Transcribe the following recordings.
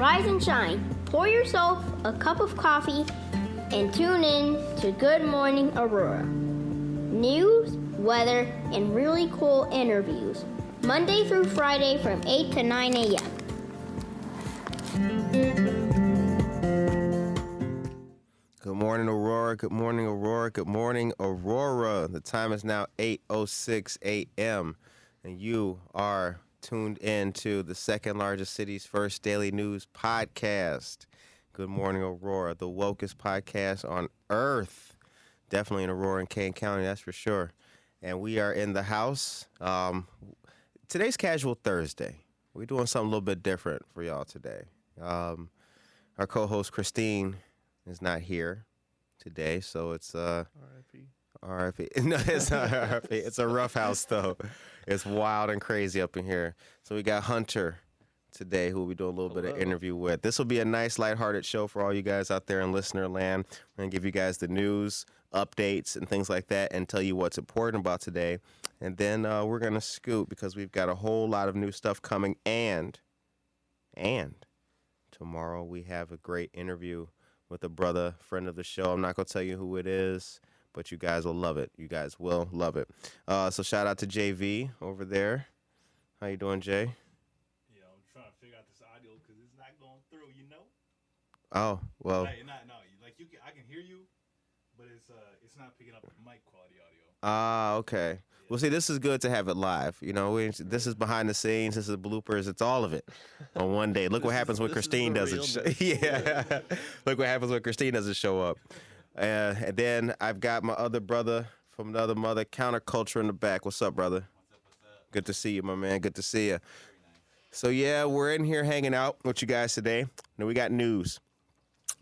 Rise and shine. Pour yourself a cup of coffee and tune in to Good Morning Aurora. News, weather, and really cool interviews. Monday through Friday from 8 to 9 a.m. Good morning, Aurora. Good morning, Aurora. Good morning, Aurora. The time is now 8:06 a.m. and you are tuned in to the second largest city's first daily news podcast. Good morning, Aurora, the wokest podcast on earth. Definitely in Aurora and Kane County, that's for sure. And we are in the house. Today's Casual Thursday. We're doing something a little bit different for y'all today. Our co-host Christine is not here today, so it's R.I.P. No, it's not R.I.P. It's a rough house though. It's wild and crazy up in here. So we got Hunter today, who we'll be doing a little bit of interview with. This will be a nice, lighthearted show for all you guys out there in listener land. We're gonna give you guys the news, updates, and things like that, and tell you what's important about today. And then we're gonna scoot because we've got a whole lot of new stuff coming, and tomorrow we have a great interview with a brother, friend of the show. I'm not going to tell you who it is, but you guys will love it. You guys will love it. So shout out to JV over there. How you doing, Jay? Yeah, I'm trying to figure out this audio because it's not going through, you know? Oh, well. Like, like I can hear you, but it's not picking up the mic quality audio. Ah, okay. Well, see, this is good to have it live. You know, this is behind the scenes. This is bloopers. It's all of it on one day. Look what happens when Christine doesn't. Yeah. Look what happens when Christine doesn't show up. And then I've got my other brother from another mother, Counterculture, in the back. What's up, brother? What's up? Good to see you, my man. Good to see you. So yeah, we're in here hanging out with you guys today. Now we got news.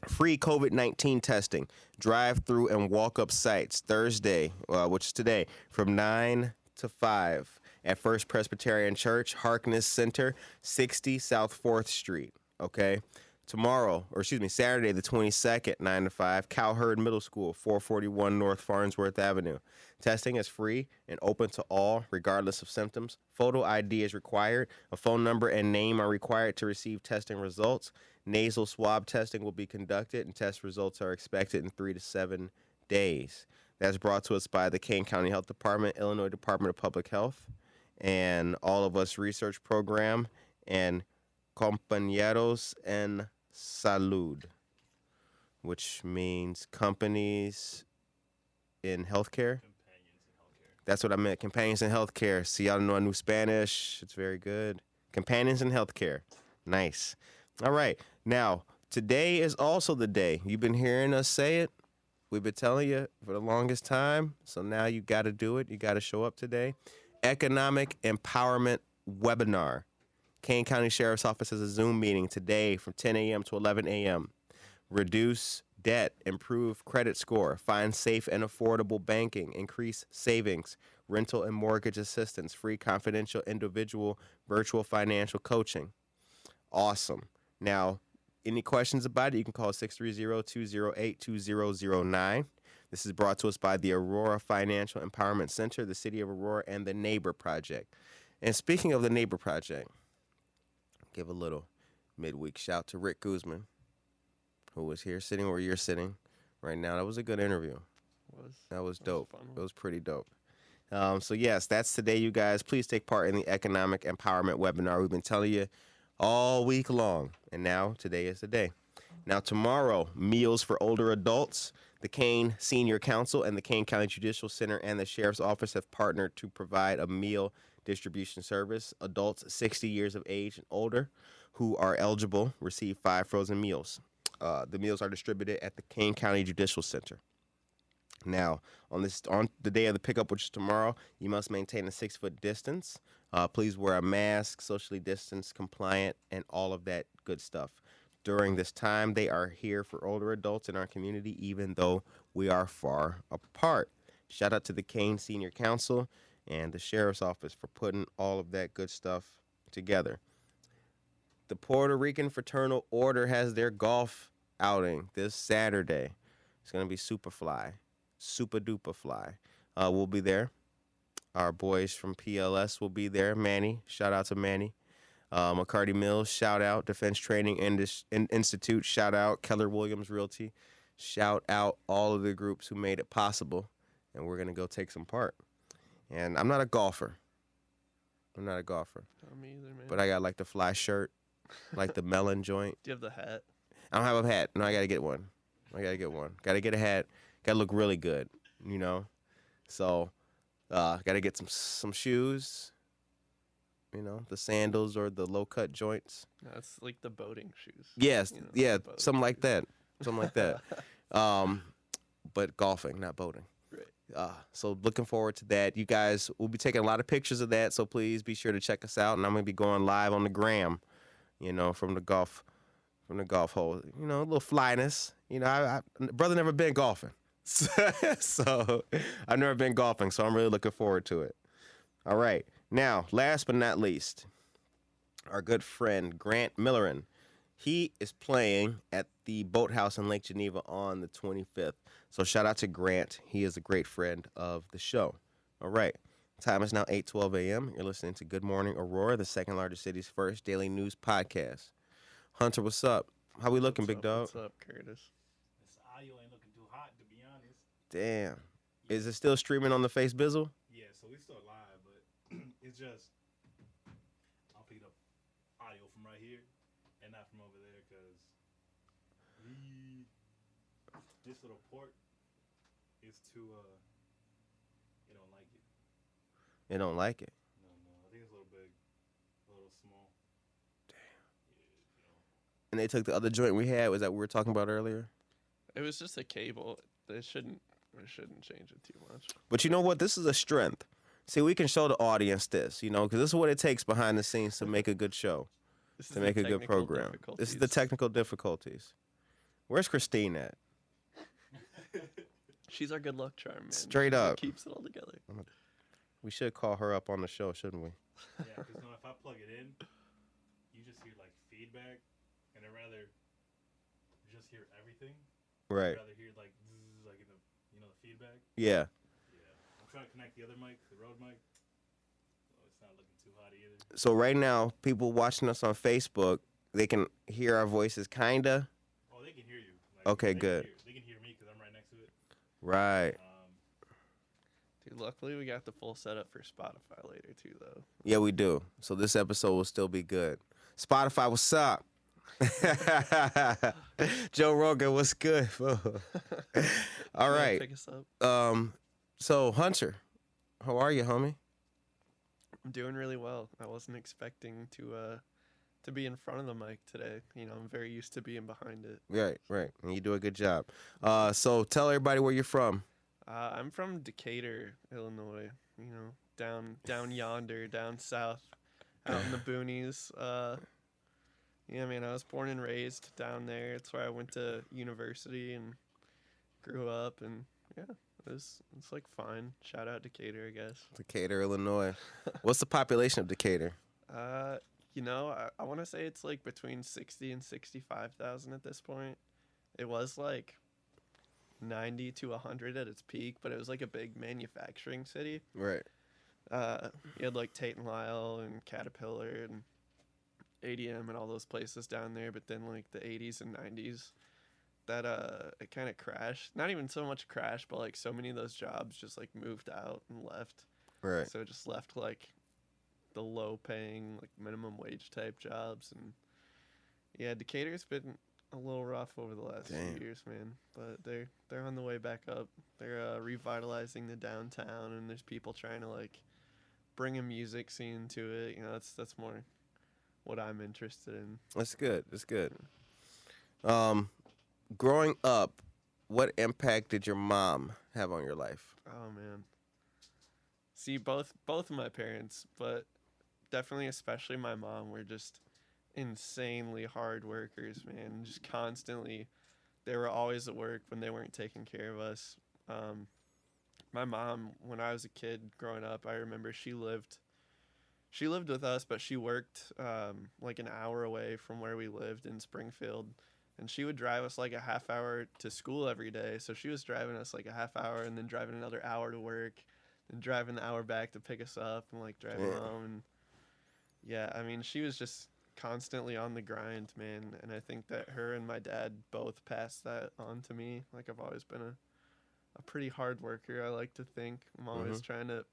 Free COVID-19 testing, drive-through and walk-up sites Thursday, which is today, from 9 to 5 at First Presbyterian Church, Harkness Center, 60 South 4th Street, okay? Saturday the 22nd, 9 to 5, Cowherd Middle School, 441 North Farnsworth Avenue. Testing is free and open to all, regardless of symptoms. Photo ID is required. A phone number and name are required to receive testing results. Nasal swab testing will be conducted, and test results are expected in 3 to 7 days. That's brought to us by the Kane County Health Department, Illinois Department of Public Health, and All of Us Research Program, and Compañeros en Salud, which means companies in healthcare. That's what I meant, companions in healthcare. See, y'all know I knew Spanish. It's very good. Companions in healthcare. Nice. All right. Now, today is also the day. You've been hearing us say it. We've been telling you for the longest time. So now you got to do it. You got to show up today. Economic Empowerment Webinar. Kane County Sheriff's Office has a Zoom meeting today from 10 a.m. to 11 a.m. Reduce debt, improve credit score, find safe and affordable banking, increase savings, rental and mortgage assistance, free confidential individual virtual financial coaching. Awesome. Now, any questions about it, you can call 630-208-2009. This is brought to us by the Aurora Financial Empowerment Center, the City of Aurora, and the Neighbor Project. And speaking of the Neighbor Project, give a little midweek shout to Rick Guzman, who was here sitting where you're sitting right now. That was a good interview. That was dope. It was pretty dope. So, yes, that's today, you guys. Please take part in the Economic Empowerment Webinar. We've been telling you all week long, and now today is the day. Now, tomorrow, meals for older adults. The Kane Senior Council and the Kane County Judicial Center and the Sheriff's Office have partnered to provide a meal distribution service. Adults 60 years of age and older who are eligible receive 5 frozen meals. The meals are distributed at the Kane County Judicial Center. Now, on the day of the pickup, which is tomorrow, you must maintain a 6-foot distance. Please wear a mask, socially distanced, compliant, and all of that good stuff. During this time, they are here for older adults in our community, even though we are far apart. Shout out to the Kane Senior Council and the Sheriff's Office for putting all of that good stuff together. The Puerto Rican Fraternal Order has their golf outing this Saturday. It's going to be super duper fly. We'll be there. Our boys from PLS will be there. Manny, shout out to Manny. McCarty Mills, shout out. Defense Training Institute, shout out. Keller Williams Realty, shout out all of the groups who made it possible. And we're going to go take some part. And I'm not a golfer. I'm not a golfer. Not me either, man. But I got like the fly shirt, like the melon joint. Do you have the hat? I don't have a hat. No, I got to get one. Got to get a hat. Got to look really good, you know. So, got to get some shoes, you know, the sandals or the low-cut joints. No, it's like the boating shoes. Yes, You know, yeah, the boating something like shoes. that. Something like that. But golfing, not boating. Right. So looking forward to that. You guys will be taking a lot of pictures of that, so please be sure to check us out. And I'm going to be going live on the gram, you know, from the golf hole. You know, a little flyness. You know, I brother never been golfing. So I've never been golfing, so I'm really looking forward to it. All right. Now, last but not least, our good friend Grant Millerin. He is playing at the Boathouse in Lake Geneva on the 25th. So shout out to Grant. He is a great friend of the show. All right. Time is now 8:12 a.m. You're listening to Good Morning Aurora, the second largest city's first daily news podcast. Hunter, what's up? How we looking, big dog? What's up, Curtis? This audio ain't looking too hot, to be honest. Damn. Is it still streaming on the Face Bizzle? Yeah, so we still live, but it's just I'll pick up audio from right here and not from over there because this little port is too it don't like it. It don't like it. No, I think it's a little big, a little small. And they took the other joint we had, was that we were talking about earlier? It was just a cable. It shouldn't change it too much. But you know what? This is a strength. See, we can show the audience this, you know, because this is what it takes behind the scenes to make a good show, This is to the make a good technical program. This is the difficulties. technical difficulties. Where's Christine at? She's our good luck charm, man. Straight She's what up. keeps it all together. We should call her up on the show, shouldn't we? Yeah, because if I plug it in, you just hear like feedback, and I'd rather just hear everything. Right. I'd rather hear like zzz, like in the the feedback. Yeah. Yeah, I'm trying to connect the other mic, the Rode mic. Oh, it's not looking too hot either. So right now, people watching us on Facebook, they can hear our voices, kinda. Oh, they can hear you. Okay, good. They can hear me because I'm right next to it. Right. Dude, luckily we got the full setup for Spotify later too, though. Yeah, we do. So this episode will still be good. Spotify, what's up? Joe Rogan, what's good? All You right. Pick us up. So Hunter, how are you, homie? I'm doing really well. I wasn't expecting to be in front of the mic today. You know, I'm very used to being behind it. Right. And you do a good job. So tell everybody where you're from. I'm from Decatur, Illinois. You know, down yonder, down south, out in the boonies. Yeah, man, I was born and raised down there. It's where I went to university and grew up, and yeah, it's like fine. Shout out Decatur, I guess. Decatur, Illinois. What's the population of Decatur? You know, I want to say it's like between 60 and 65,000 at this point. It was like 90 to 100 at its peak, but it was like a big manufacturing city. Right. You had like Tate and Lyle and Caterpillar and ADM and all those places down there, but then like the 80s and 90s, that it kind of crashed. Not even so much crashed, but like so many of those jobs just like moved out and left. Right. So it just left like the low paying like minimum wage type jobs. And yeah, Decatur's been a little rough over the last Damn. few years, man, but they're on the way back up. They're revitalizing the downtown, and there's people trying to like bring a music scene to it. You know, that's more what I'm interested in. That's good. That's good. Growing up, what impact did your mom have on your life? Oh man. See, both of my parents, but definitely especially my mom, were just insanely hard workers, man. Just constantly, they were always at work when they weren't taking care of us. My mom, when I was a kid growing up, I remember she lived with us, but she worked like an hour away from where we lived in Springfield, and she would drive us like a half hour to school every day. So she was driving us like a half hour and then driving another hour to work and driving the hour back to pick us up and like driving Yeah. home. And Yeah, I mean, she was just constantly on the grind, man. And I think that her and my dad both passed that on to me. Like, I've always been a pretty hard worker, I like to think. I'm always trying to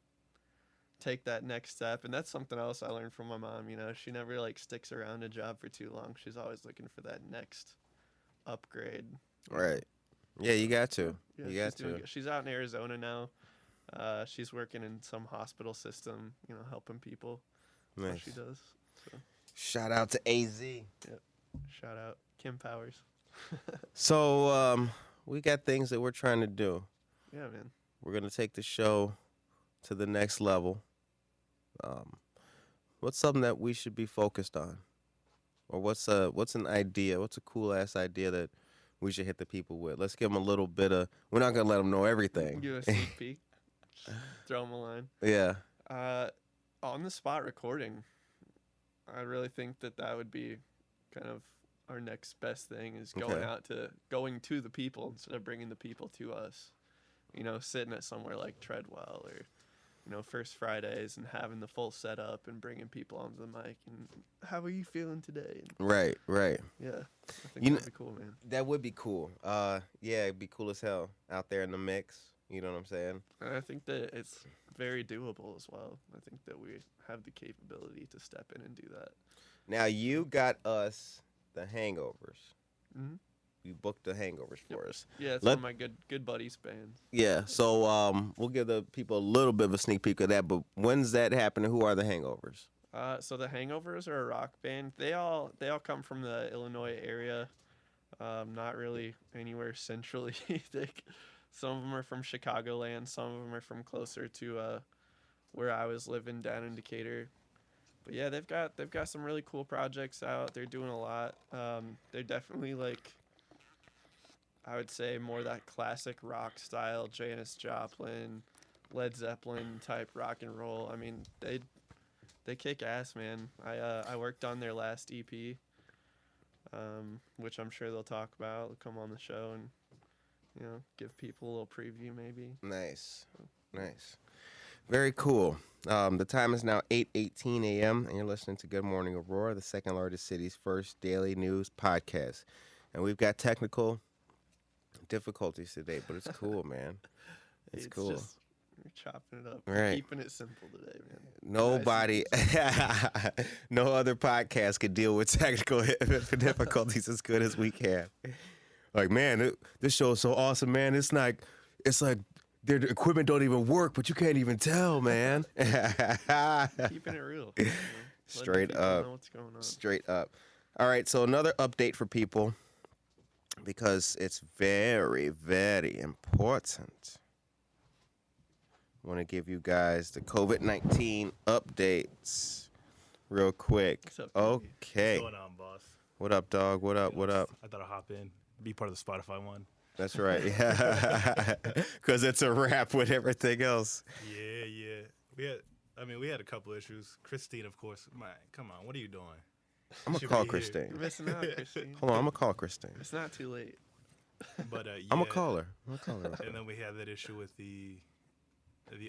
take that next step. And that's something else I learned from my mom. You know, she never, like, sticks around a job for too long. She's always looking for that next upgrade. Right. Yeah, you got to. Yeah, You got she's doing to. good. She's out in Arizona now. She's working in some hospital system, you know, helping people. That's what Nice. she does. So, Shout out to AZ. shout out Kim Powers. So, we got things that we're trying to do. Yeah, man. We're gonna take the show to the next level. What's something that we should be focused on, or what's an idea? What's a cool ass idea that we should hit the people with? Let's give them a little bit of. We're not gonna let them know everything. Give a sneak peek. Just throw them a line. Yeah. On the spot recording. I really think that would be kind of our next best thing is going to the people instead of bringing the people to us. You know, sitting at somewhere like Treadwell or, you know, First Fridays and having the full setup and bringing people onto the mic and how are you feeling today? And Right. yeah, I think You that'd be cool, man. That would be cool. Yeah, it'd be cool as hell out there in the mix. You know what I'm saying? And I think that it's very doable as well. I think that we have the capability to step in and do that. Now you got us the hangovers. Mm-hmm. You booked the hangovers for us. Yeah, it's Let- one of my good buddies' bands. Yeah. So we'll give the people a little bit of a sneak peek of that. But when's that happening? Who are the hangovers? So the Hangovers are a rock band. They all come from the Illinois area. Not really anywhere centrally. Some of them are from Chicagoland. Some of them are from closer to where I was living down in Decatur. But yeah, they've got some really cool projects out. They're doing a lot. They're definitely like, I would say, more that classic rock style, Janis Joplin, Led Zeppelin type rock and roll. I mean, they kick ass, man. I worked on their last EP, which I'm sure they'll talk about. They'll come on the show and, you know, give people a little preview maybe. Nice. Very cool. The time is now 8:18 a.m. and you're listening to Good Morning Aurora, the second largest city's first daily news podcast. And we've got technical difficulties today, but it's cool, man. It's cool. Just, we're chopping it up. Right. We're keeping it simple today, man. Nobody, no other podcast could deal with technical difficulties as good as we can. Like, man, this show is so awesome, man. It's like their equipment don't even work, but you can't even tell, man. Keeping it real. You know? Straight Letting people up. know what's going on. Straight up. All right, so another update for people because it's very, very important. I want to give you guys the COVID-19 updates real quick. What's up, Piggy? Okay. What's going on, boss? What up, dog? What up? What up? I thought I'd hop in, be part of the Spotify one. That's right. Yeah. Because it's a wrap with everything else. Yeah. We had a couple issues. Christine, of course. Man, come on, what are you doing? I'm going to Should call be here. Christine. You're missing out, Christine. Hold on, I'm going to call Christine. It's not too late. But yeah. I'm going to call her. I'm going to call her. And then we had that issue with the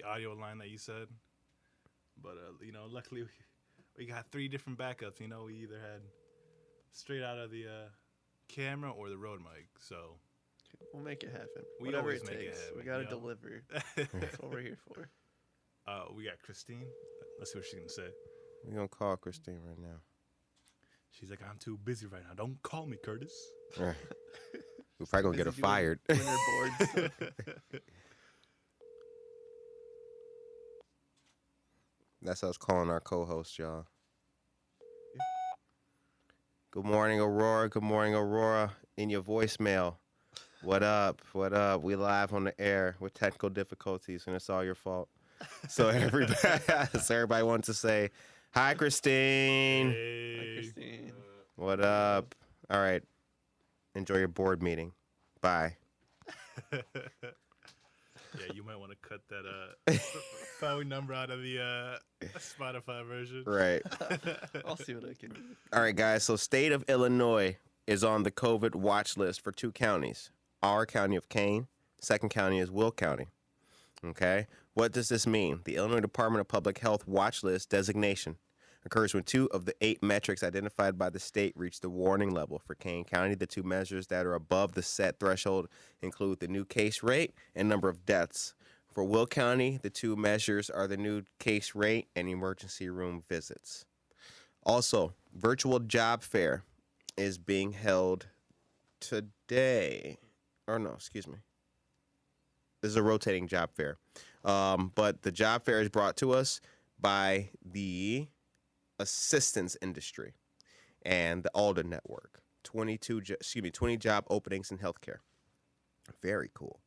audio line that you said. But you know, luckily we got 3 different backups. You know, we either had straight out of the camera or the Rode mic. So We'll make it happen. We Whatever always it make it takes. happen, We gotta you know? deliver. That's what we're here for. we got Christine. Let's see what she's gonna say. We're going to call Christine right now. She's like, I'm too busy right now. Don't call me, Curtis. All right. We're probably going to get her Busy doing fired. winter board stuff. That's us calling our co-host, y'all. Good morning, Aurora. Good morning, Aurora. In your voicemail. What up? What up? We live on the air with technical difficulties, and it's all your fault. So everybody wants to say, hi, Christine. Hi, Hey. Christine. What up? All right. Enjoy your board meeting. Bye. Yeah, you might want to cut that phone number out of the Spotify version. Right. I'll see what I can do. All right, guys. So state of Illinois is on the COVID watch list for 2 counties. Our county of Kane. Second county is Will County. Okay. What does this mean? The Illinois Department of Public Health watch list designation occurs when 2 of the 8 metrics identified by the state reach the warning level. For Kane County, the 2 measures that are above the set threshold include the new case rate and number of deaths. For Will County, the 2 measures are the new case rate and emergency room visits. Also, virtual job fair is being held today. Or no, excuse me. This is a rotating job fair. But the job fair is brought to us by the assistance industry and the Alden Network. 20 job openings in healthcare. Very cool.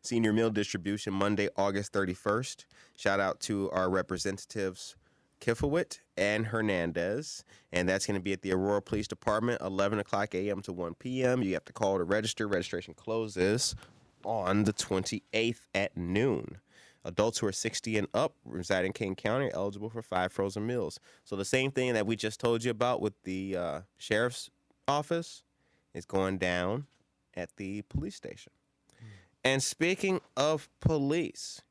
Senior meal distribution Monday, August 31st. Shout out to our representatives Kifowit and Hernandez, and that's going to be at the Aurora Police Department, 11 o'clock a.m. to 1 p.m. You have to call to register. Registration closes on the 28th at noon. Adults who are 60 and up reside in King County are eligible for 5 frozen meals. So the same thing that we just told you about with the sheriff's office is going down at the police station. And speaking of police,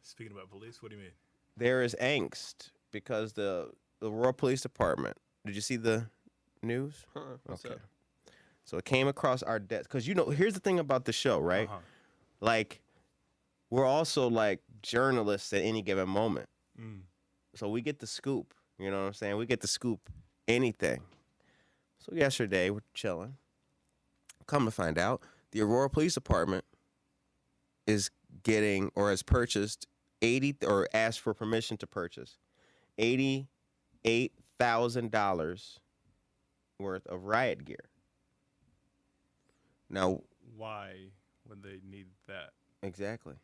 Speaking about police, what do you mean? there is angst because the Aurora Police Department. Did you see the news? What's up? So it came across our desk because here's the thing about the show, right? Uh-huh. Like, we're also like journalists at any given moment, so we get the scoop. You know what I'm saying? We get the scoop anything. So yesterday we're chilling. Come to find out, the Aurora Police Department is getting or has purchased asked for permission to purchase $88,000 worth of riot gear. Now, Why would they need that? exactly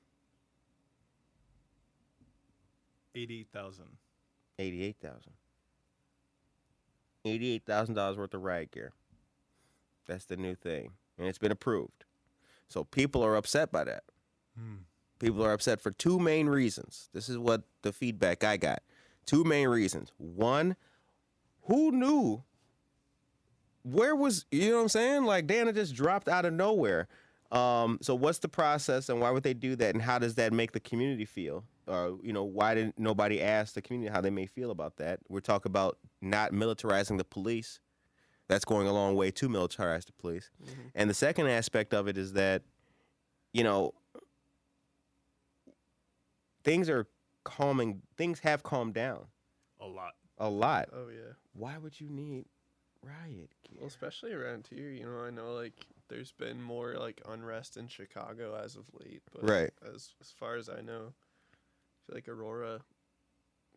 88,000. $88,000 worth of riot gear. That's the new thing, and it's been approved. So people are upset by that. People are upset for 2 main reasons. This is what the feedback I got. 2 main reasons. One, who knew? Where was, you know what I'm saying? Like, Dana just dropped out of nowhere. So what's the process and why would they do that? And how does that make the community feel? Why didn't nobody ask the community how they may feel about that? We're talking about not militarizing the police. That's going a long way to militarize the police. Mm-hmm. And the second aspect of it is that, things have calmed down. A lot. A lot. Oh yeah. Why would you need riot gear? Well, especially around here, I know like there's been more like unrest in Chicago as of late, but Right. as far as I know, I feel like Aurora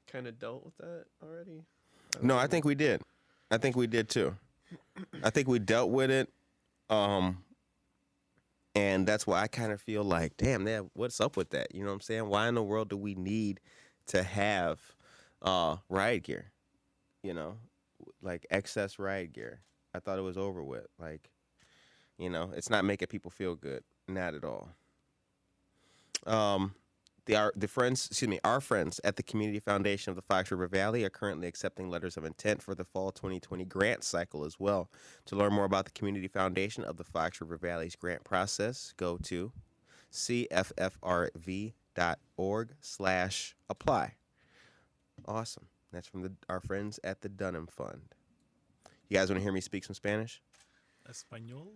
kind of dealt with that already. No, I think we did. I think we did too. I think we dealt with it. And that's why I kind of feel like, damn, what's up with that? You know what I'm saying? Why in the world do we need to have riot gear? Like excess riot gear. I thought it was over with. Like, it's not making people feel good. Not at all. Our friends at the Community Foundation of the Fox River Valley are currently accepting letters of intent for the fall 2020 grant cycle as well. To learn more about the Community Foundation of the Fox River Valley's grant process, go to cffrv.org/apply. Awesome. That's from our friends at the Dunham Fund. You guys want to hear me speak some Spanish? Español?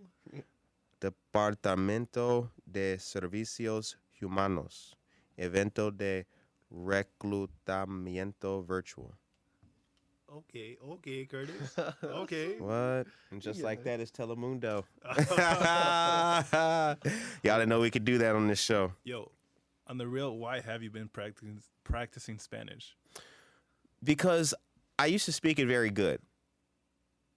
Departamento de Servicios Humanos. Evento de reclutamiento virtual. Okay, Curtis. Okay. What? And just like that is Telemundo. Y'all didn't know we could do that on this show. Yo, on the real, why have you been practicing Spanish? Because I used to speak it very good.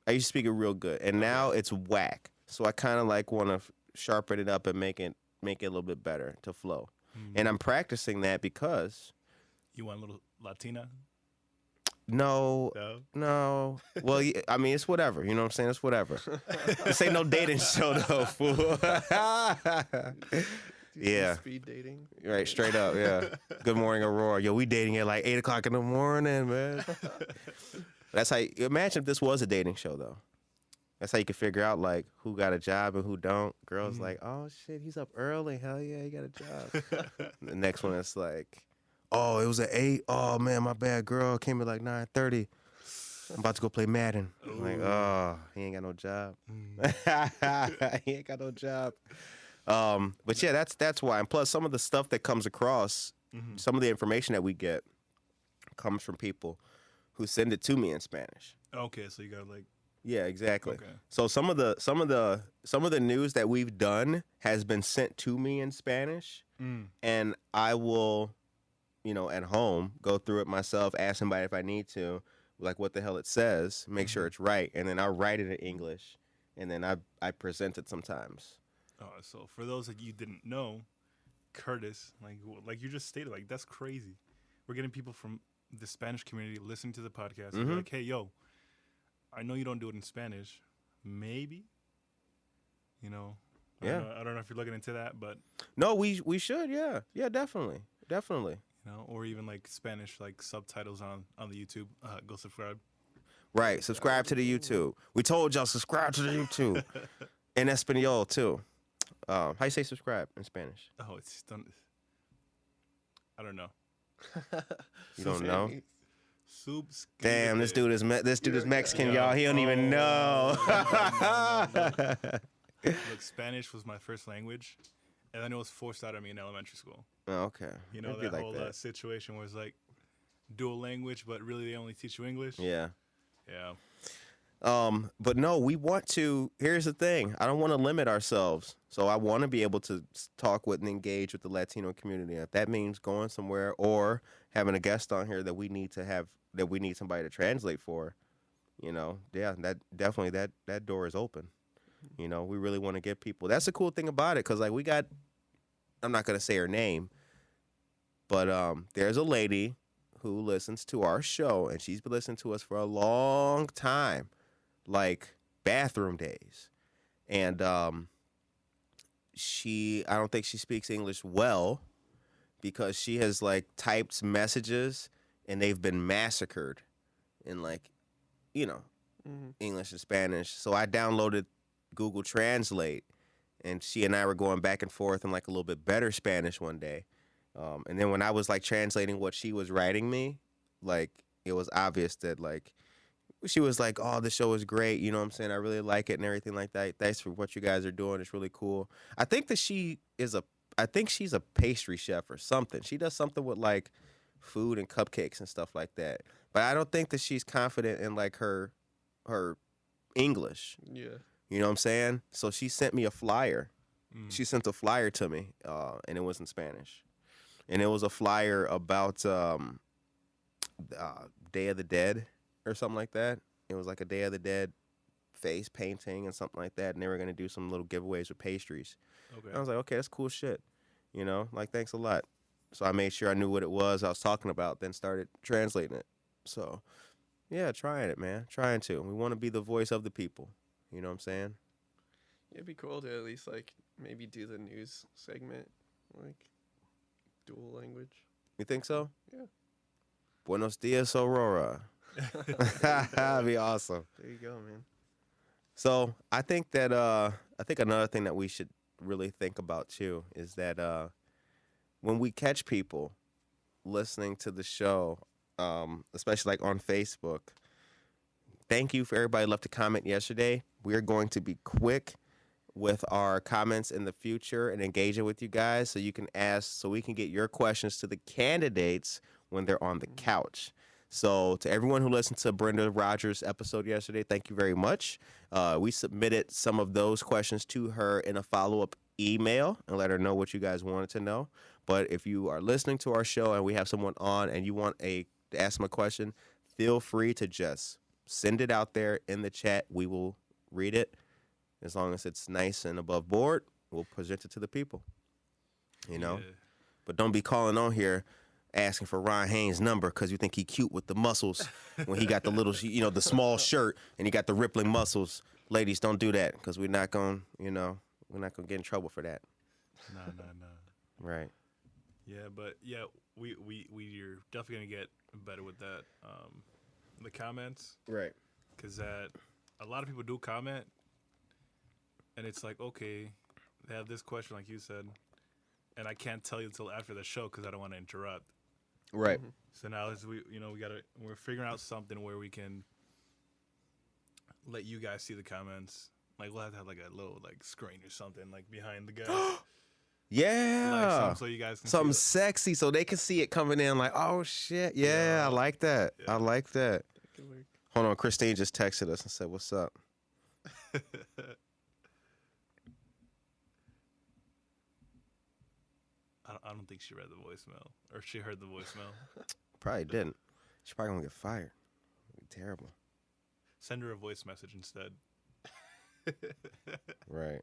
I used to speak it real good, and now it's whack. So I kind of like want to sharpen it up and make it a little bit better to flow. And I'm practicing that because... You want a little Latina? No. Well, I mean, it's whatever. You know what I'm saying? It's whatever. This ain't no dating show, though, fool. Yeah. Speed dating. Right, straight up, yeah. Good morning, Aurora. Yo, we dating at like 8 o'clock in the morning, man. That's how imagine if this was a dating show, though. That's how you can figure out, like, who got a job and who don't. Girls like, oh, shit, he's up early. Hell yeah, he got a job. The next one is like, Oh, it was at 8. Oh man, my bad, girl. Came at like 9:30. I'm about to go play Madden. I'm like, oh, he ain't got no job. He ain't got no job. But yeah, that's why. And plus, some of the stuff that comes across, some of the information that we get, comes from people who send it to me in Spanish. Okay, so you got like. Yeah, exactly. Okay. So some of the news that we've done has been sent to me in Spanish, and I will, at home go through it myself, ask somebody if I need to, like what the hell it says, make sure it's right, and then I write it in English, and then I present it sometimes. So for those that you didn't know, Curtis, like you just stated, like that's crazy. We're getting people from the Spanish community listening to the podcast. And they're like, hey, yo, I know you don't do it in Spanish. Maybe, I don't know if you're looking into that, but no, we should, yeah, definitely. Or even like Spanish like subtitles on the YouTube. Go subscribe. Right, subscribe to the YouTube. We told y'all subscribe to the YouTube. In Espanol too. How you say subscribe in Spanish? Oh, it's done. I don't know. You don't know? Soups. Damn, this dude is Mexican, y'all. He don't even know. Look, Spanish was my first language, and then it was forced out of me in elementary school. Oh, okay. That whole situation was like dual language, but really they only teach you English. Yeah. Yeah. But no, we want to. Here's the thing. I don't want to limit ourselves. So I want to be able to talk with and engage with the Latino community. If that means going somewhere or having a guest on here that we need somebody to translate for, that definitely that door is open. We really want to get people. That's the cool thing about it, because like we got, I'm not gonna say her name, but there's a lady who listens to our show, and she's been listening to us for a long time, like bathroom days. And I don't think she speaks English well, because she has like typed messages and they've been massacred in like, English and Spanish. So I downloaded Google Translate, and she and I were going back and forth in like a little bit better Spanish one day. And then when I was like translating what she was writing me, like it was obvious that like she was like, oh, the show is great. You know what I'm saying? I really like it and everything like that. Thanks for what you guys are doing. It's really cool. I think that I think she's a pastry chef or something. She does something with like food and cupcakes and stuff like that. But I don't think that she's confident in like her English. Yeah. You know what I'm saying? So she sent me a flyer. She sent a flyer to me, and it was in Spanish. And it was a flyer about Day of the Dead or something like that. It was like a Day of the Dead face painting and something like that. And they were going to do some little giveaways with pastries. Okay. And I was like, okay, that's cool shit. Like, thanks a lot. So I made sure I knew what it was I was talking about, then started translating it. So, yeah, trying it, man. Trying to. We want to be the voice of the people. You know what I'm saying? It'd be cool to at least like maybe do the news segment, like dual language. You think so? Yeah. Buenos dias, Aurora. That'd be awesome. There you go, man. So I think that another thing that we should really think about too is that when we catch people listening to the show, especially like on Facebook, thank you for everybody who left a comment yesterday. We're going to be quick with our comments in the future and engaging with you guys, so you can ask, so we can get your questions to the candidates when they're on the couch. So to everyone who listened to Brenda Rogers' episode yesterday, thank you very much. We submitted some of those questions to her in a follow-up email and let her know what you guys wanted to know. But if you are listening to our show and we have someone on and you want to ask them a question, feel free to just send it out there in the chat. We will read it. As long as it's nice and above board, we'll present it to the people. Yeah. But don't be calling on here asking for Ron Haynes' number because you think he cute with the muscles when he got the little, the small shirt and he got the rippling muscles. Ladies, don't do that, because we're not going to get in trouble for that. No. Right. Yeah, but yeah, we're definitely gonna get better with that. The comments, right? Because a lot of people do comment, and it's like, okay, they have this question, like you said, and I can't tell you until after the show because I don't want to interrupt. Right. So now we're figuring out something where we can let you guys see the comments. Like we'll have to have like a little like screen or something like behind the guys. Yeah. Like so you guys can Something see sexy so they can see it coming in like, oh shit. Yeah, I like that. Yeah. I like that. That could work. Hold on, Christine just texted us and said, what's up? I don't think she read the voicemail or she heard the voicemail. Probably didn't. She's probably gonna get fired. It'd be terrible. Send her a voice message instead. Right.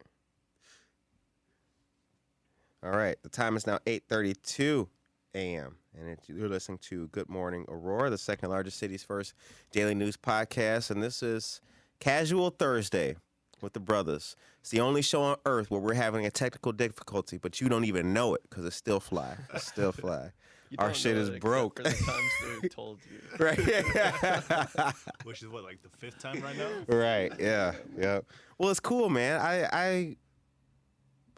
All right. The time is now 8:32 a.m. and you're listening to Good Morning Aurora, the second largest city's first daily news podcast, and this is Casual Thursday with the brothers. It's the only show on earth where we're having a technical difficulty, but you don't even know it because it's still fly. It's still fly. You Our don't shit know is it except broke. for the times they've told you. Right. Which is what, like the 5th time right now? Right. Yeah. Yeah. Well, it's cool, man.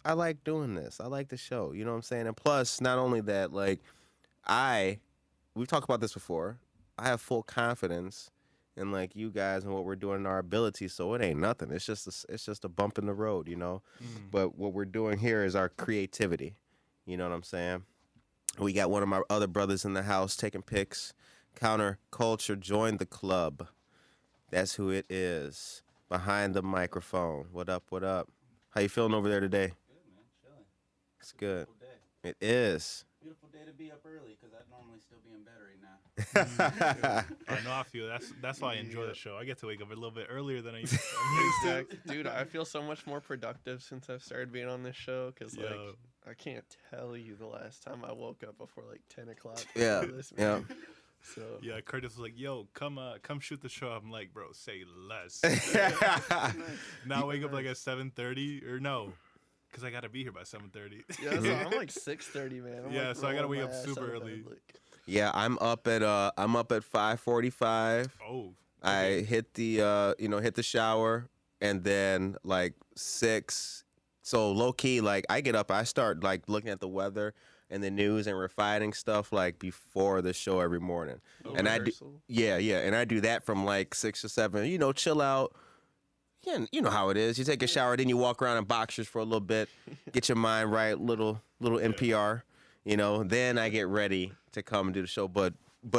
I like doing this. I like the show. You know what I'm saying? And plus, not only that, like we've talked about this before. I have full confidence in like you guys and what we're doing in our abilities. So it ain't nothing. It's just a bump in the road, you know. But what we're doing here is our creativity. You know what I'm saying? We got one of my other brothers in the house taking pics. Counter Culture joined the club. That's who it is. Behind the microphone. What up? What up? How you feeling over there today? Good, man. Chilling. It's good. Beautiful day. It is. Beautiful day to be up early because I'd normally still be in bed right now. I know I feel that's why I enjoy the show. I get to wake up a little bit earlier than I used Exactly. Dude, I feel so much more productive since I've started being on this show because, like, Yo. I can't tell you the last time I woke up before, like, 10 o'clock. Yeah. This, Yeah. man. So, Yeah, Curtis was like, "Yo, come shoot the show." I'm like, "Bro, say less." Now I wake up like at 7:30 or no, because I gotta be here by 7:30. yeah, so I'm like 6:30, man. I'm, Yeah, like, so I gotta rolling wake my up ass super out of early. bed, like, Yeah, I'm up at 5:45. Oh, I hit the hit the shower and then like 6. So low key, like I get up, I start like looking at the weather and the news and refining stuff like before the show every morning. no And I do, rehearsal. yeah, and I do that from like 6 or 7. You know, chill out. Yeah, you know how it is. You take a shower, then you walk around in boxers for a little bit, get your mind right, little NPR. You know, then I get ready to come and do the show. But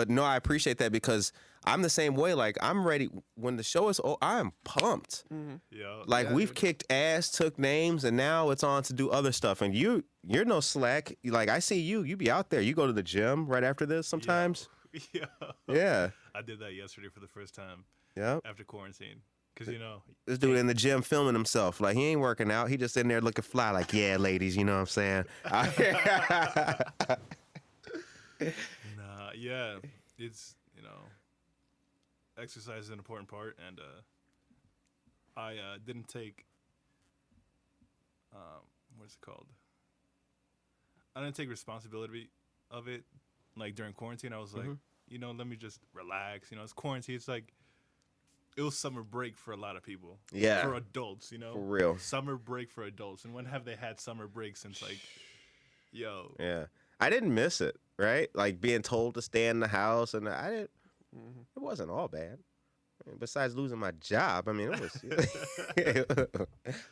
no, I appreciate that because I'm the same way. Like I'm ready when the show is. Oh, I'm pumped. yeah. Like Yeah, we've dude. kicked ass, took names, and now it's on to do other stuff. And you're no slack. Like I see you be out there. You go to the gym right after this sometimes. Yeah. Yeah. I did that yesterday for the first time Yeah. after quarantine. Because This dude in the gym filming himself. Like he ain't working out. He just in there looking fly. Like yeah, ladies, you know what I'm saying. yeah, it's exercise is an important part, and I didn't take what's it called? I didn't take responsibility of it. Like during quarantine, I was like, let me just relax. It's quarantine. It's like it was summer break for a lot of people. Yeah. For adults, For real. Summer break for adults. And when have they had summer break since like, yo? Yeah. I didn't miss it, right? Like being told to stay in the house, and I didn't. It wasn't all bad. I mean, besides losing my job, I mean, it was.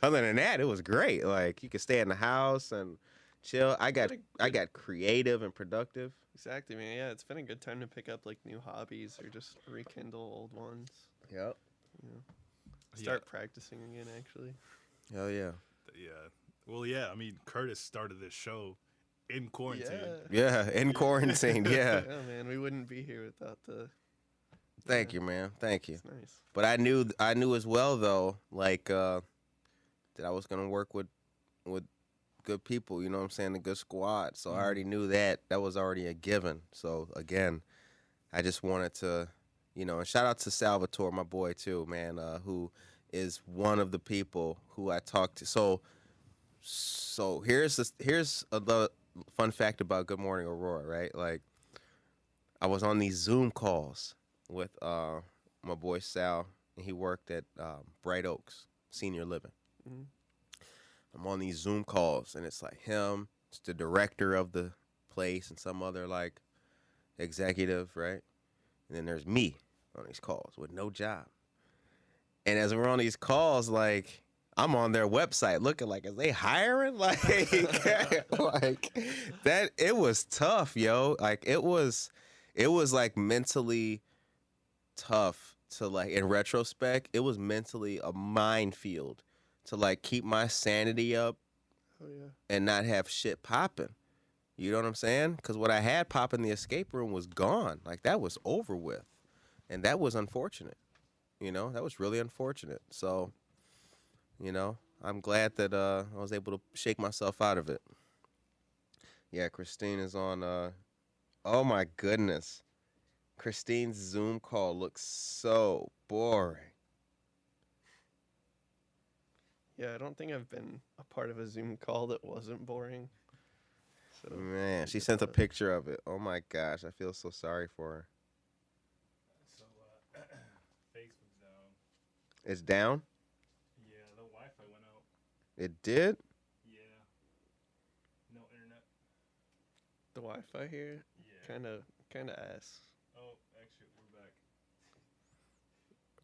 Other than that, it was great. Like you could stay in the house and chill. I got creative and productive. Exactly, man. Yeah, it's been a good time to pick up, like, new hobbies or just rekindle old ones. Yep. Start practicing again, actually. Hell yeah. Yeah. Well, yeah. I mean, Curtis started this show in quarantine. Yeah. Yeah. In quarantine. Yeah. Yeah, man. We wouldn't be here without the... Thank you, man. Thank you. It's nice. But I knew as well though, like that I was gonna work with good people. You know what I'm saying? A good squad. So I already knew that was already a given. So again, I just wanted to, and shout out to Salvatore, my boy too, man, who is one of the people who I talked to. So here's a fun fact about Good Morning Aurora, right? Like I was on these Zoom calls with my boy Sal, and he worked at Bright Oaks Senior Living. I'm on these Zoom calls, and it's like him, it's the director of the place, and some other like executive, right? And then there's me on these calls with no job. And as we're on these calls, like I'm on their website looking like, is they hiring? Like, like that. It was tough, yo. Like it was like mentally tough to like. In retrospect, it was mentally a minefield to like keep my sanity up Oh yeah. and not have shit popping. You know what I'm saying? Because what I had pop in the escape room was gone. Like that was over with, and that was unfortunate. You know, that was really unfortunate. So, you know, I'm glad that I was able to shake myself out of it. Yeah, Christine is on. Oh my goodness, Christine's Zoom call looks so boring. Yeah, I don't think I've been a part of a Zoom call that wasn't boring. So Man, she it's sent a not- picture of it. Oh my gosh, I feel so sorry for her. So, Facebook's down. It's down. Yeah, the Wi-Fi went out. It did. Yeah. No internet. the Wi-Fi here Yeah. kind of ass. Oh, actually, we're back.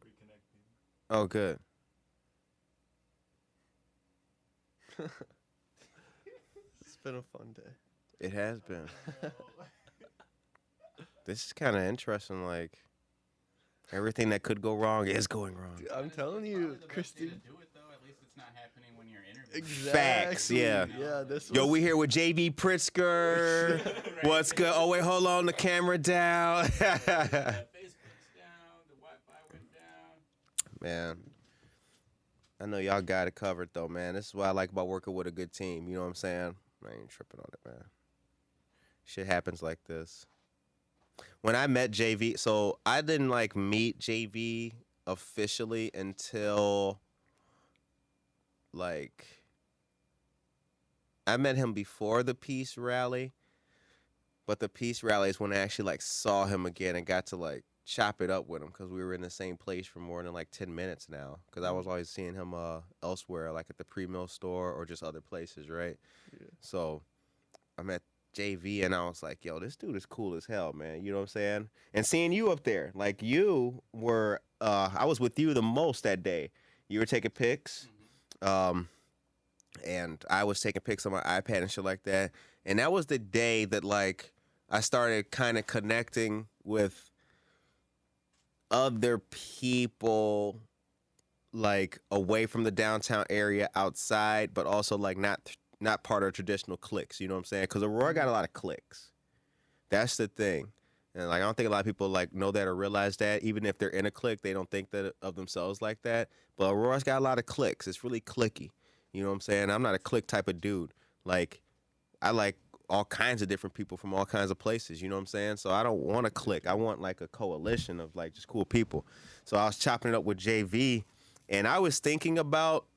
Reconnecting. Oh, good. It's been a fun day. It has been. This is kind of interesting. Like everything that could go wrong is going wrong. I'm telling you, Christine. To do it though, at least it's not happening when you're interviewing. Exactly. Facts, yeah. Yeah, this Yo, was- we here with JB Pritzker. What's good? Oh wait, hold on, the camera down. Facebook's down. The Wi-Fi went down. Man, I know y'all got it covered though, man. This is what I like about working with a good team. You know what I'm saying? I ain't tripping on it, man. Shit happens like this. When I met JV, so I didn't like meet JV officially until like I met him before the peace rally, but the peace rally is when I actually like saw him again and got to like chop it up with him because we were in the same place for more than like 10 minutes now because I was always seeing him elsewhere, like at the pre-mill store or just other places, right? Yeah. So I met JV and I was like, yo, this dude is cool as hell, man. You know what I'm saying? And seeing you up there, like you were, I was with you the most that day. You were taking pics, and I was taking pics on my iPad and shit like that. And that was the day that like I started kind of connecting with other people like away from the downtown area outside, but also like not part of traditional cliques, you know what I'm saying? Because Aurora got a lot of cliques. That's the thing. And like I don't think a lot of people like know that or realize that. Even if they're in a clique, they don't think that of themselves like that. But Aurora's got a lot of cliques. It's really cliquey. You know what I'm saying? I'm not a clique type of dude. Like I like all kinds of different people from all kinds of places. You know what I'm saying? So I don't want a clique. I want like a coalition of like just cool people. So I was chopping it up with JV, and I was thinking about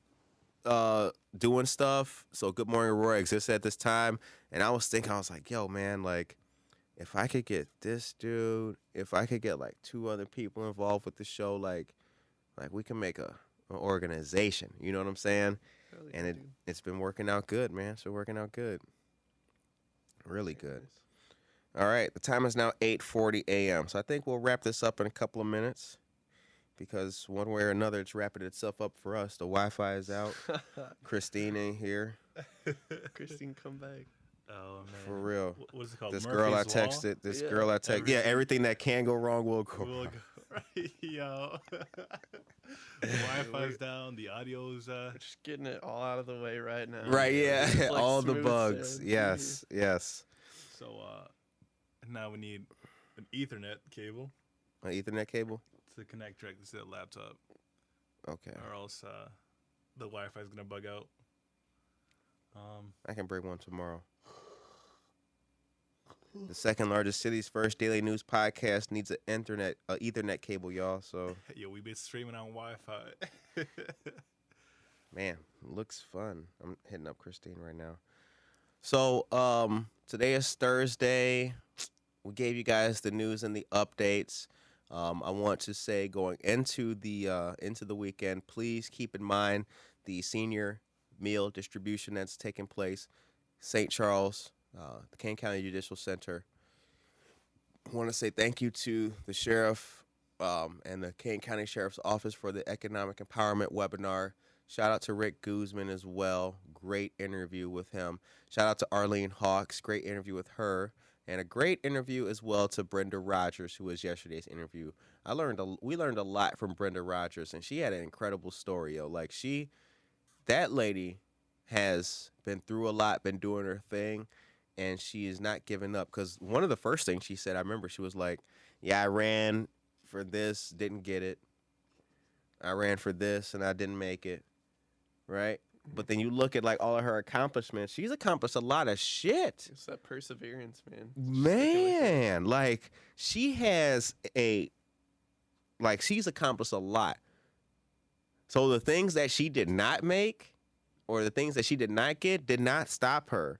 doing stuff. So Good Morning Aurora existed at this time, and I was thinking, I was like, yo, man, like if I could get this dude, if I could get like 2 other people involved with the show, like we can make an organization. You know what I'm saying? Hell yeah, And dude. it's been working out good, man. It's been working out good. Really good. Nice. All right, the time is now 8:40 a.m. So I think we'll wrap this up in a couple of minutes because one way or another, it's wrapping itself up for us. The Wi-Fi is out. Christine ain't here. Christine, come back. Oh man. For real. What is it called? This girl I Murphy's Law? texted. This Yeah, girl I texted. Yeah, everything that can go wrong will go We'll wrong. go right, yo. The Wi-Fi's down. The audio's We're just getting it all out of the way right now. Right, Just, yeah. like, All the smooth bugs. sailing. Yes, yes. so. Now we need an Ethernet cable An Ethernet cable? to connect directly to the laptop, Okay. or else the Wi-Fi is gonna bug out. I can bring one tomorrow. The second largest city's first daily news podcast needs an Ethernet cable, y'all. So, Yo, we been streaming on Wi-Fi. man, looks fun. I'm hitting up Christine right now. So, today is Thursday. We gave you guys the news and the updates. I want to say going into the weekend, please keep in mind the senior meal distribution that's taking place. St. Charles, the Kane County Judicial Center. I want to say thank you to the sheriff and the Kane County Sheriff's Office for the Economic Empowerment webinar. Shout out to Rick Guzman as well. Great interview with him. Shout out to Arlene Hawks. Great interview with her. And a great interview as well to Brenda Rogers, who was yesterday's interview. We learned a lot from Brenda Rogers, and she had an incredible story, yo. Like that lady has been through a lot, been doing her thing, and she is not giving up. Because one of the first things she said, I remember she was like, yeah, I ran for this, didn't get it. I ran for this, and I didn't make it, right? But then you look at like all of her accomplishments. She's accomplished a lot of shit. It's that perseverance, man. Man, like she's accomplished a lot. So the things that she did not make or the things that she did not get did not stop her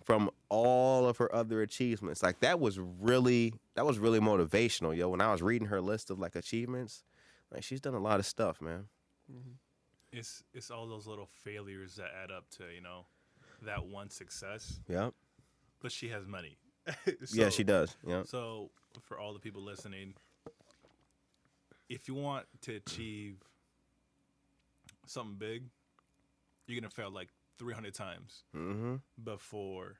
from all of her other achievements. Like that was really motivational, yo. When I was reading her list of like achievements, like she's done a lot of stuff, man. Mm-hmm. It's all those little failures that add up to, that one success. Yep. But she has money. Yeah, she does. Yeah. So for all the people listening, if you want to achieve something big, you're gonna fail like 300 times before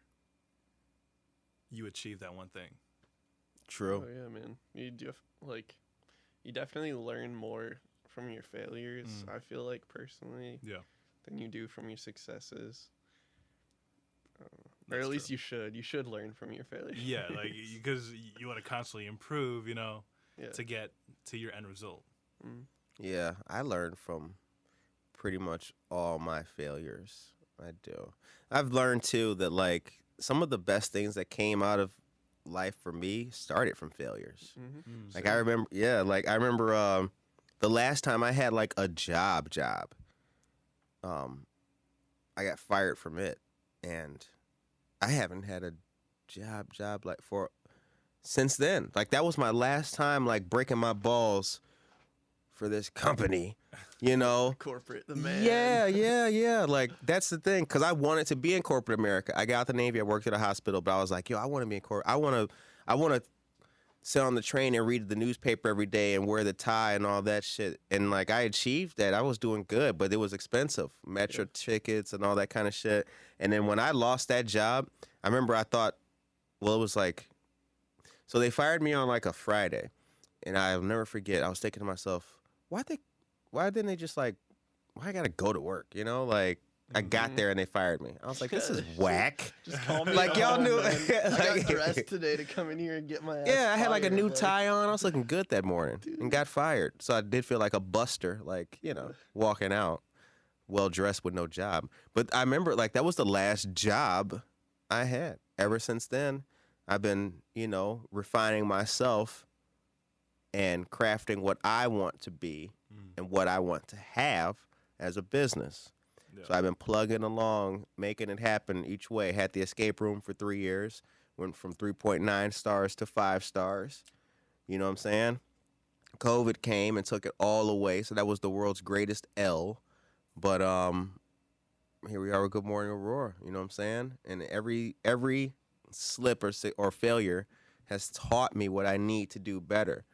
you achieve that one thing. True. Oh yeah, man. You definitely learn more from your failures. I feel like personally, than you do from your successes. Or at least true. you should learn from your failures. Yeah, like because you want to constantly improve, to get to your end result. Yeah, I learned from pretty much all my failures. I do. I've learned too that like some of the best things that came out of life for me started from failures. Like I remember, the last time I had like a job, I got fired from it, and I haven't had a job like since then. Like that was my last time like breaking my balls for this company, Corporate, the man. Yeah. Like that's the thing, because I wanted to be in corporate America. I got out the Navy. I worked at a hospital, but I was like, yo, I want to be in corporate. I want to sit on the train and read the newspaper every day and wear the tie and all that shit. And like I achieved that. I was doing good, but it was expensive. Metro tickets and all that kind of shit. And then when I lost that job, I remember I thought, well, it was like, so they fired me on like a Friday, and I'll never forget. I was thinking to myself, why didn't they just like, why I gotta go to work? Like I got there and they fired me. I was like, this is whack. Just call me. Like y'all knew. I got dressed today to come in here and get my ass Yeah, I had like a fired, new tie on. I was looking good that morning and got fired. So I did feel like a buster, like, walking out well dressed with no job. But I remember like that was the last job I had. Ever since then, I've been, refining myself and crafting what I want to be and what I want to have as a business. Yeah. So I've been plugging along, making it happen each way. Had the escape room for 3 years, went from 3.9 stars to 5 stars. You know what I'm saying? COVID came and took it all away, so that was the world's greatest L. But here we are with Good Morning Aurora. You know what I'm saying? And every slip or failure has taught me what I need to do better.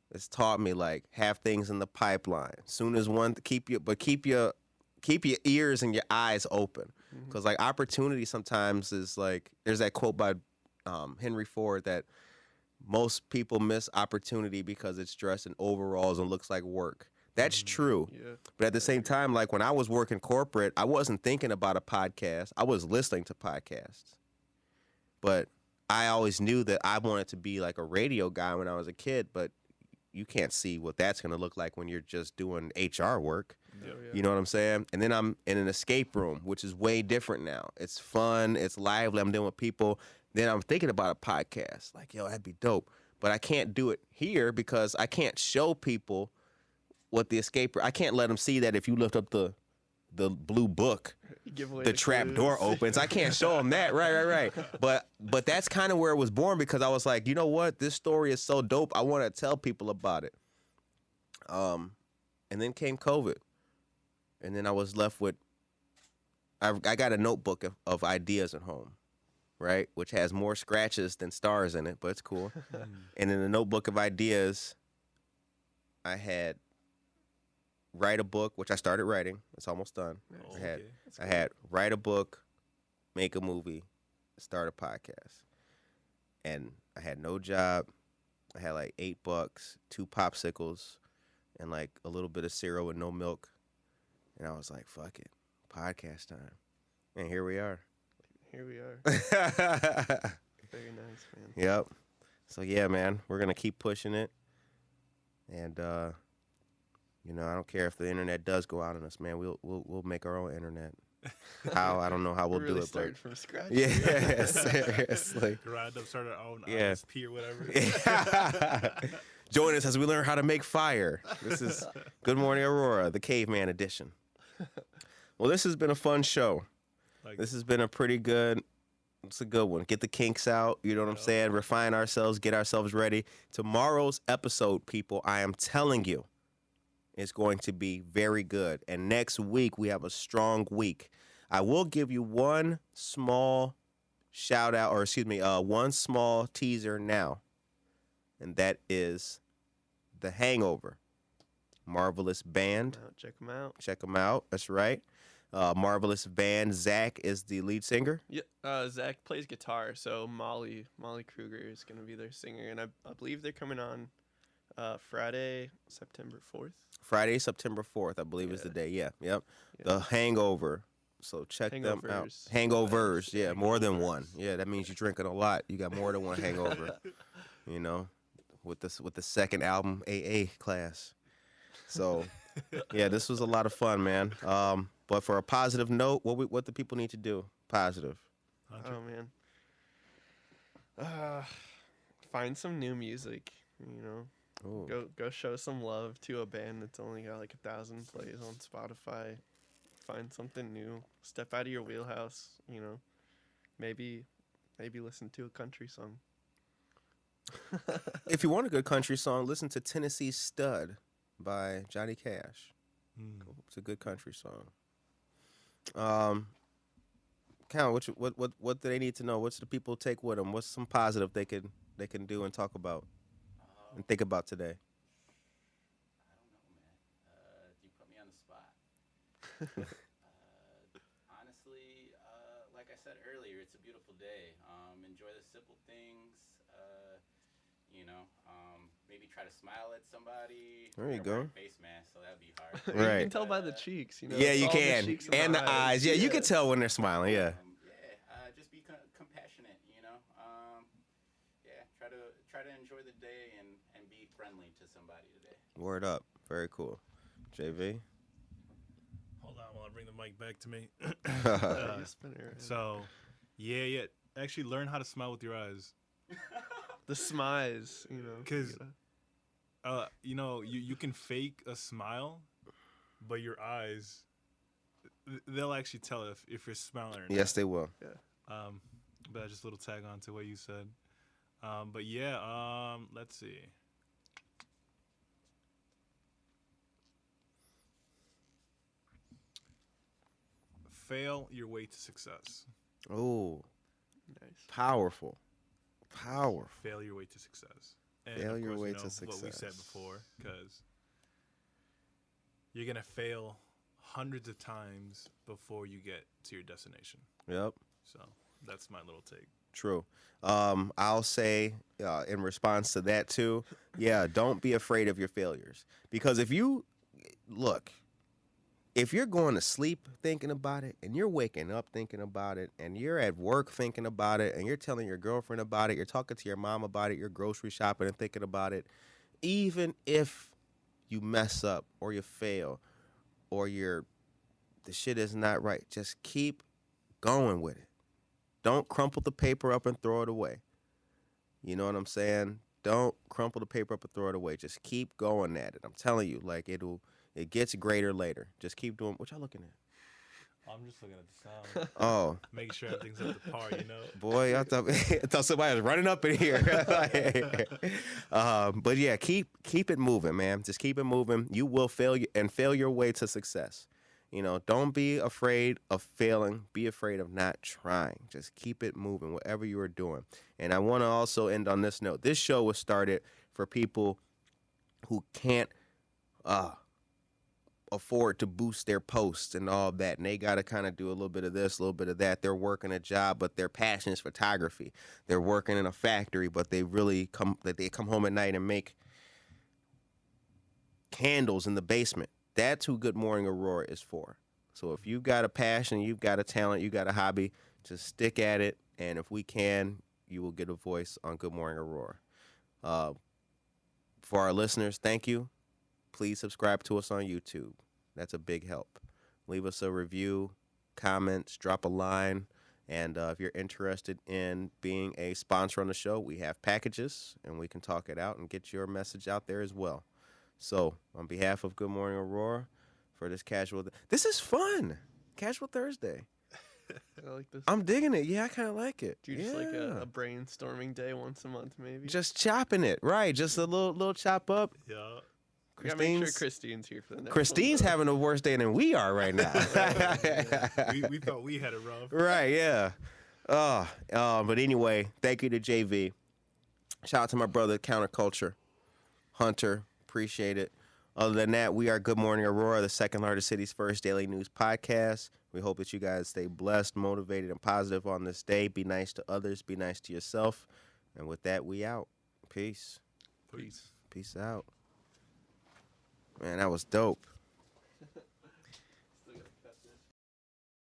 It's taught me like have things in the pipeline. Soon as keep your ears and your eyes open, because like opportunity sometimes is like, there's that quote by Henry Ford that most people miss opportunity because it's dressed in overalls and looks like work. That's true. Yeah. But at the same time, like when I was working corporate, I wasn't thinking about a podcast. I was listening to podcasts. But I always knew that I wanted to be like a radio guy when I was a kid, but you can't see what that's going to look like when you're just doing HR work. Yeah. You know what I'm saying? And then I'm in an escape room, which is way different now. It's fun. It's lively. I'm dealing with people. Then I'm thinking about a podcast. Like, yo, that'd be dope. But I can't do it here because I can't show people what the escape room. I can't let them see that if you lift up the blue book, the trap door opens. I can't show them that. Right. But that's kind of where it was born, because I was like, you know what? This story is so dope. I want to tell people about it. And then came COVID. And then I was left with, I got a notebook of ideas at home. right? Which has more scratches than stars in it, but it's cool. And in the notebook of ideas, I had write a book, which I started writing. It's almost done. Oh, I had okay. I had write a book, make a movie, start a podcast. And I had no job. I had like $8, 2 popsicles, and like a little bit of cereal with no milk. And I was like, fuck it. Podcast time. And here we are. Here we are. Very nice, man. Yep. So yeah, man, we're gonna keep pushing it. And you know, I don't care if the internet does go out on us, man. We'll make our own internet. How? I don't know how we'll really do it, started but from scratch. yeah, seriously. Grind up, start our own Yeah. ISP or whatever. Join us as we learn how to make fire. This is Good Morning Aurora, the caveman edition. Well, this has been a fun show. Like, This has been a pretty good, it's a good one. Get the kinks out, you know what I'm saying? Refine ourselves, get ourselves ready. Tomorrow's episode, people, I am telling you, is going to be very good. And next week, we have a strong week. I will give you one small shout out, or excuse me, one small teaser now. And that is The Hangover. Marvelous band. Check them out. Check them out. That's right. Marvelous band. Zach is the lead singer. Yeah, Zach plays guitar, so Molly Kruger is gonna be their singer, and I believe they're coming on Friday, September 4th. Friday, September 4th, I believe is the day. Yeah, yep. Yeah. The Hangover. So check them out. Hangovers. Hangovers. Yeah, more than one. Yeah, that means you're drinking a lot. You got more than one hangover. You know, with the second album, AA class. So, yeah, this was a lot of fun, man. But for a positive note, what do people need to do? Positive. Oh man. Find some new music. You know, Ooh. go show some love to a band that's only got like 1,000 plays on Spotify. Find something new. Step out of your wheelhouse. You know, maybe listen to a country song. If you want a good country song, listen to Tennessee Stud by Johnny Cash. It's a good country song. Count, what do they need to know? What's the people take with them? What's some positive they can do and talk about and think about today? I don't know, man. You put me on the spot. Honestly, like I said earlier, it's a beautiful day. Enjoy the simple things. You know, maybe try to smile at somebody. There you They're wearing go. Face mask, so that'd be hard. You Right. can tell by the cheeks. You know. Yeah, it's you all the can. cheeks And the eyes. Yeah, you can tell when they're smiling. Yeah. Just be compassionate. You know. Try to enjoy the day and be friendly to somebody today. Word up. Very cool. JV. Hold on while I bring the mic back to me. You spin it right. So, yeah. Actually, learn how to smile with your eyes. The smize, you know. 'Cause you know, you can fake a smile, but your eyes, they'll actually tell if you're smiling or not. Yes, they will. But just a little tag on to what you said. But yeah, let's see. Fail your way to success. Oh, Nice. powerful. Powerful. Fail your way to success. And Fail of your course, way you know, to what we said success. before, because you're gonna fail hundreds of times before you get to your destination. Yep. So that's my little take. True. I'll say in response to that too, yeah, don't be afraid of your failures. Because if you're going to sleep thinking about it and you're waking up thinking about it and you're at work thinking about it and you're telling your girlfriend about it, you're talking to your mom about it, you're grocery shopping and thinking about it, even if you mess up or you fail or the shit is not right, just keep going with it. Don't crumple the paper up and throw it away. You know what I'm saying? Don't crumple the paper up and throw it away. Just keep going at it. I'm telling you, like it gets greater later. Just keep doing. What y'all looking at? I'm just looking at the sound, Oh, making sure everything's up to par. You know. boy, I thought somebody was running up in here. But yeah, keep it moving, man. Just keep it moving. You will fail your way to success. You know, don't be afraid of failing. Be afraid of not trying. Just keep it moving, whatever you are doing. And I want to also end on this note. This show was started for people who can't afford to boost their posts and all that, and they got to kind of do a little bit of this, a little bit of that. They're working a job, but their passion is photography. They're working in a factory, but they come home at night and make candles in the basement. That's who Good Morning Aurora is for. So if you've got a passion, you've got a talent, you got a hobby, just stick at it, and if we can, you will get a voice on Good Morning Aurora. For our listeners, thank you. Please subscribe to us on YouTube. That's a big help. Leave us a review, comments, drop a line. And if you're interested in being a sponsor on the show, we have packages, and we can talk it out and get your message out there as well. So on behalf of Good Morning Aurora, for this this is fun. Casual Thursday. I like this. I'm digging it. Yeah, I kind of like it. Do you just like a brainstorming day once a month, maybe? Just chopping it, right? Just a little chop up. Yeah. You gotta make sure Christine's here for the next Christine's one, having a worse day than we are right now. We thought we had it rough. Right, yeah. But anyway, thank you to JV. Shout out to my brother, Counterculture, Hunter. Appreciate it. Other than that, we are Good Morning Aurora, the second largest city's first daily news podcast. We hope that you guys stay blessed, motivated, and positive on this day. Be nice to others. Be nice to yourself. And with that, we out. Peace. Peace. Peace out. Man, that was dope.